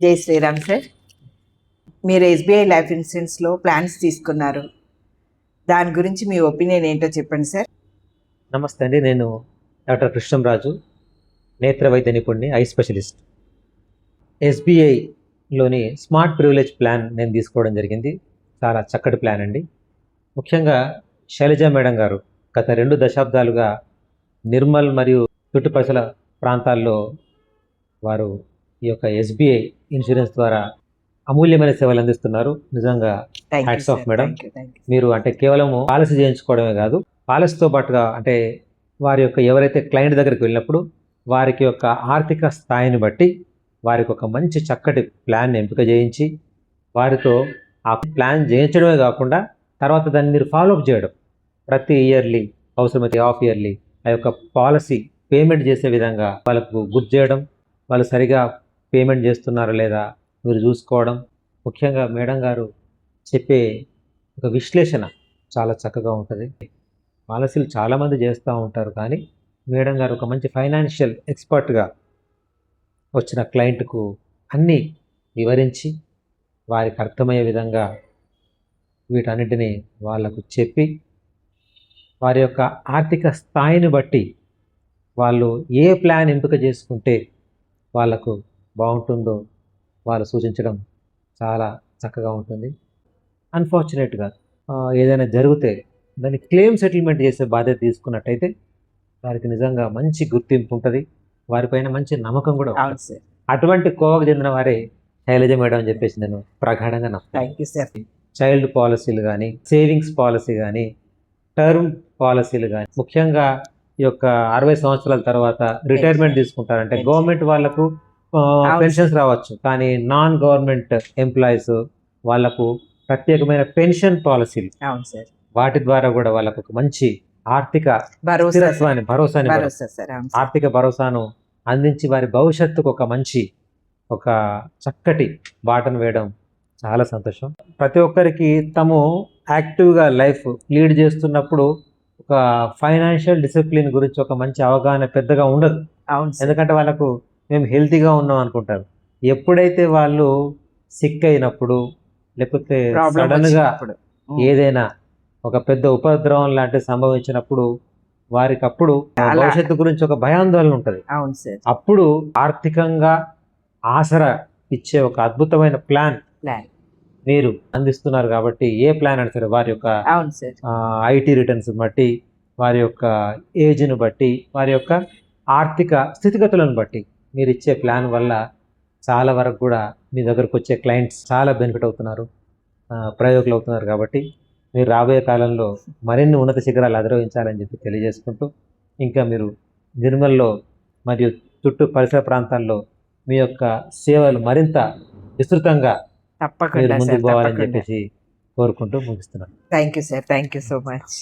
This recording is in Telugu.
జై శ్రీరామ్ సార్. మీరు ఎస్బీఐ లైఫ్ ఇన్సూరెన్స్లో ప్లాన్స్ తీసుకున్నారు, దాని గురించి మీ ఒపీనియన్ ఏంటో చెప్పండి సార్. నమస్తే అండి, నేను డాక్టర్ కృష్ణంరాజు, నేత్ర వైద్య నిపుణుని, ఐ స్పెషలిస్ట్. ఎస్బీఐలోని స్మార్ట్ ప్రివిలేజ్ ప్లాన్ నేను తీసుకోవడం జరిగింది. చాలా చక్కటి ప్లాన్ అండి. ముఖ్యంగా శైలజ మేడం గారు గత 2 దశాబ్దాలుగా నిర్మల్ మరియు చుట్టుపక్కల ప్రాంతాల్లో వారు ఈ యొక్క ఎస్బీఐ ఇన్సూరెన్స్ ద్వారా అమూల్యమైన సేవలు అందిస్తున్నారు. నిజంగా హ్యాట్స్ ఆఫ్ మేడం. మీరు అంటే కేవలం పాలసీ చేయించుకోవడమే కాదు, పాలసీతో పాటుగా అంటే వారి యొక్క ఎవరైతే క్లయింట్ దగ్గరికి వెళ్ళినప్పుడు వారికి యొక్క ఆర్థిక స్థాయిని బట్టి వారికి ఒక మంచి చక్కటి ప్లాన్ ఎంపిక చేయించి వారితో ఆ ప్లాన్ చేయించడమే కాకుండా తర్వాత దాన్ని మీరు ఫాలోఅప్ చేయడం, ప్రతి ఇయర్లీ అవసరమైతే హాఫ్ ఇయర్లీ ఆ యొక్క పాలసీ పేమెంట్ చేసే విధంగా వాళ్ళకు గుర్తు చేయడం, వాళ్ళు సరిగా పేమెంట్ చేస్తున్నారా లేదా మీరు చూసుకోవడం. ముఖ్యంగా మేడం గారు చెప్పే ఒక విశ్లేషణ చాలా చక్కగా ఉంటుంది. పాలసీలు చాలామంది చేస్తూ ఉంటారు, కానీ మేడం గారు ఒక మంచి ఫైనాన్షియల్ ఎక్స్పర్ట్గా వచ్చిన క్లయింట్కు అన్నీ వివరించి వారికి అర్థమయ్యే విధంగా వీటన్నిటినీ వాళ్ళకు చెప్పి వారి యొక్క ఆర్థిక స్థాయిని బట్టి వాళ్ళు ఏ ప్లాన్ ఎంపిక చేసుకుంటే వాళ్ళకు బాగుంటుందో వాళ్ళు సూచించడం చాలా చక్కగా ఉంటుంది. అన్ఫార్చునేట్గా ఏదైనా జరిగితే దాన్ని క్లెయిమ్ సెటిల్మెంట్ చేసే బాధ్యత తీసుకున్నట్టయితే వారికి నిజంగా మంచి గుర్తింపు ఉంటుంది, వారిపైన మంచి నమ్మకం కూడా ఉంటుంది. అటువంటి కోవకు చెందిన వారే శైలజ మేడం అని చెప్పేసి నేను ప్రగాఢంగా నమ్ముతాను. చైల్డ్ పాలసీలు కానీ, సేవింగ్స్ పాలసీ కానీ, టర్మ్ పాలసీలు కానీ, ముఖ్యంగా ఈ యొక్క 60 సంవత్సరాల తర్వాత రిటైర్మెంట్ తీసుకుంటారంటే గవర్నమెంట్ వాళ్ళకు పెన్షన్స్ రావచ్చు, కానీ నాన్ గవర్నమెంట్ ఎంప్లాయీస్ వాళ్ళకు ప్రత్యేకమైన పెన్షన్ పాలసీలు, వాటి ద్వారా కూడా వాళ్ళకు ఒక మంచి ఆర్థిక ఆర్థిక భరోసాను అందించి వారి భవిష్యత్తుకు ఒక మంచి ఒక చక్కటి బాటను వేయడం చాలా సంతోషం. ప్రతి ఒక్కరికి తాము యాక్టివ్గా లైఫ్ లీడ్ చేస్తున్నప్పుడు ఒక ఫైనాన్షియల్ డిసిప్లిన్ గురించి ఒక మంచి అవగాహన పెద్దగా ఉండదు. ఎందుకంటే వాళ్ళకు మేము హెల్తీగా ఉన్నాం అనుకుంటారు. ఎప్పుడైతే వాళ్ళు సిక్ అయినప్పుడు లేకపోతే సడన్గా ఏదైనా ఒక పెద్ద ఉపద్రవం లాంటివి సంభవించినప్పుడు వారికి అప్పుడు భవిష్యత్తు గురించి ఒక భయాందోళన ఉంటుంది. అప్పుడు ఆర్థికంగా ఆసరా ఇచ్చే ఒక అద్భుతమైన ప్లాన్ మీరు అందిస్తున్నారు. కాబట్టి ఏ ప్లాన్ అయినా సరే వారి యొక్క ఐటీ రిటర్న్స్ బట్టి, వారి యొక్క ఏజ్ను బట్టి, వారి యొక్క ఆర్థిక స్థితిగతులను బట్టి మీరు ఇచ్చే ప్లాన్ వల్ల చాలా వరకు కూడా మీ దగ్గరకు వచ్చే క్లయింట్స్ చాలా బెనిఫిట్ అవుతున్నారు, ప్రయోజకులు అవుతున్నారు. కాబట్టి మీరు రాబోయే కాలంలో మరిన్ని ఉన్నత శిఖరాలు అధిరోహించాలని చెప్పి తెలియజేసుకుంటూ, ఇంకా మీరు నిర్మల్లో మరియు చుట్టూ పరిసర ప్రాంతాల్లో మీ యొక్క సేవలు మరింత విస్తృతంగా మీరు ముందుకు పోవాలని చెప్పేసి కోరుకుంటూ ముగిస్తున్నాను. Thank you sir, thank you so much.